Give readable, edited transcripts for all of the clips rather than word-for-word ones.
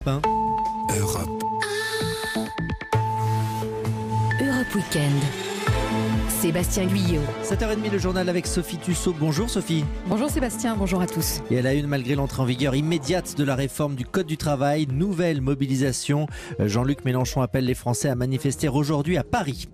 1. Europe Week-end. Sébastien Guyot. 7h30 le journal avec Sophie Tussaud. Bonjour Sophie. Bonjour Sébastien, bonjour à tous. Et à la une, malgré l'entrée en vigueur immédiate de la réforme du Code du travail, nouvelle mobilisation. Jean-Luc Mélenchon appelle les Français à manifester aujourd'hui à Paris.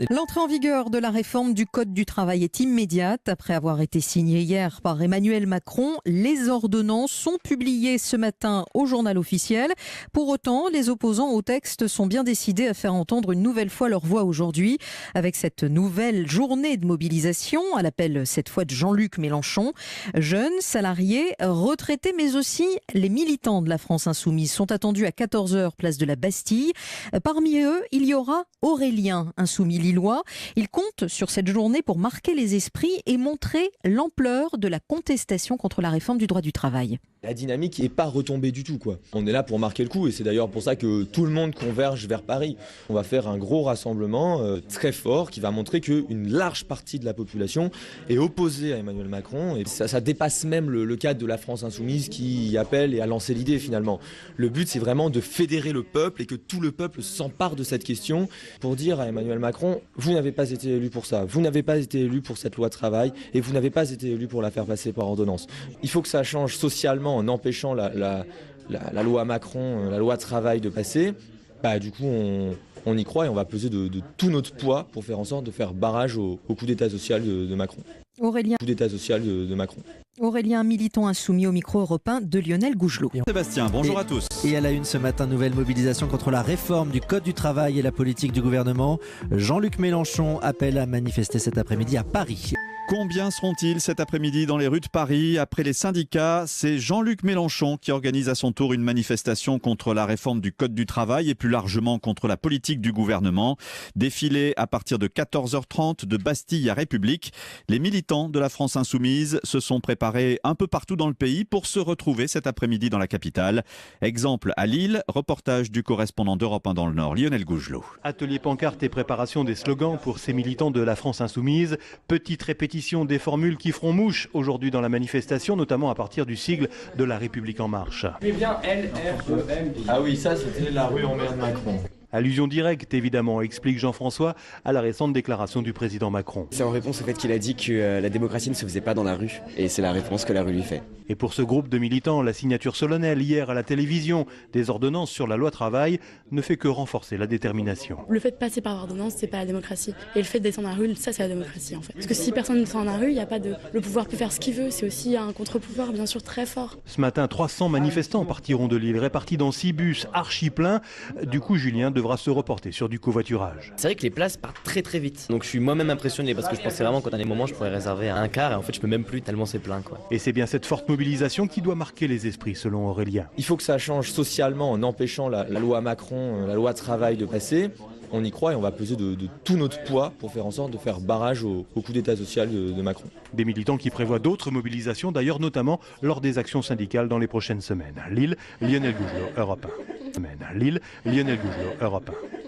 L'entrée en vigueur de la réforme du Code du travail est immédiate. Après avoir été signée hier par Emmanuel Macron, les ordonnances sont publiées ce matin au journal officiel. Pour autant, les opposants au texte sont bien décidés à faire entendre une nouvelle fois leur voix aujourd'hui. Avec cette nouvelle journée de mobilisation, à l'appel cette fois de Jean-Luc Mélenchon, jeunes, salariés, retraités, mais aussi les militants de la France Insoumise sont attendus à 14h place de la Bastille. Parmi eux, il y aura Aurélien, insoumis lillois. Il compte sur cette journée pour marquer les esprits et montrer l'ampleur de la contestation contre la réforme du droit du travail. La dynamique n'est pas retombée du tout, quoi. On est là pour marquer le coup et c'est d'ailleurs pour ça que tout le monde converge vers Paris. On va faire un gros rassemblement très fort qui va montrer qu'une large partie de la population est opposée à Emmanuel Macron et ça dépasse même le cadre de la France Insoumise qui appelle et a lancé l'idée finalement. Le but c'est vraiment de fédérer le peuple et que tout le peuple s'empare de cette question pour dire à Emmanuel Macron, vous n'avez pas été élu pour ça, vous n'avez pas été élu pour cette loi de travail et vous n'avez pas été élu pour la faire passer par ordonnance. Il faut que ça change socialement en empêchant la loi Macron, la loi travail de passer. Du coup, on y croit et on va peser de tout notre poids pour faire en sorte de faire barrage au coup d'état social de Macron. Aurélien, militant insoumis au micro européen de Lionel Gougelot. Sébastien, bonjour à tous. Et à la une ce matin, nouvelle mobilisation contre la réforme du Code du travail et la politique du gouvernement. Jean-Luc Mélenchon appelle à manifester cet après-midi à Paris. Combien seront-ils cet après-midi dans les rues de Paris? Après les syndicats, c'est Jean-Luc Mélenchon qui organise à son tour une manifestation contre la réforme du Code du travail et plus largement contre la politique du gouvernement. Défilé à partir de 14h30 de Bastille à République. Les militants de la France Insoumise se sont préparés un peu partout dans le pays pour se retrouver cet après-midi dans la capitale. Exemple à Lille, reportage du correspondant d'Europe 1 dans le Nord, Lionel Gougelot. Atelier pancarte et préparation des slogans pour ces militants de la France Insoumise. Petite répétition des formules qui feront mouche aujourd'hui dans la manifestation, notamment à partir du sigle de La République En Marche. Eh bien, LREM. Ah oui, ça c'était la rue Emmerde Macron. Allusion directe, évidemment, explique Jean-François à la récente déclaration du président Macron. C'est en réponse au fait qu'il a dit que la démocratie ne se faisait pas dans la rue. Et c'est la réponse que la rue lui fait. Et pour ce groupe de militants, la signature solennelle hier à la télévision des ordonnances sur la loi travail ne fait que renforcer la détermination. Le fait de passer par ordonnance, c'est pas la démocratie. Et le fait de descendre dans la rue, ça c'est la démocratie en fait. Parce que si personne ne descend dans la rue, il n'y a pas de... Le pouvoir peut faire ce qu'il veut, c'est aussi un contre-pouvoir bien sûr très fort. Ce matin, 300 manifestants partiront de Lille, répartis dans 6 bus archi pleins. Du coup, Julien devra se reporter sur du covoiturage. C'est vrai que les places partent très très vite. Donc je suis moi-même impressionné parce que je pensais vraiment qu'à des moments je pourrais réserver à un quart et en fait je peux même plus tellement c'est plein quoi. Et c'est bien cette forte mobilisation qui doit marquer les esprits selon Aurélien. Il faut que ça change socialement en empêchant la loi Macron, la loi travail de passer. On y croit et on va peser de tout notre poids pour faire en sorte de faire barrage au coup d'état social de Macron. Des militants qui prévoient d'autres mobilisations d'ailleurs notamment lors des actions syndicales dans les prochaines semaines. Lille, Lionel Gougelot, Europe 1. Lille, Lionel Gougelot, Europe 1.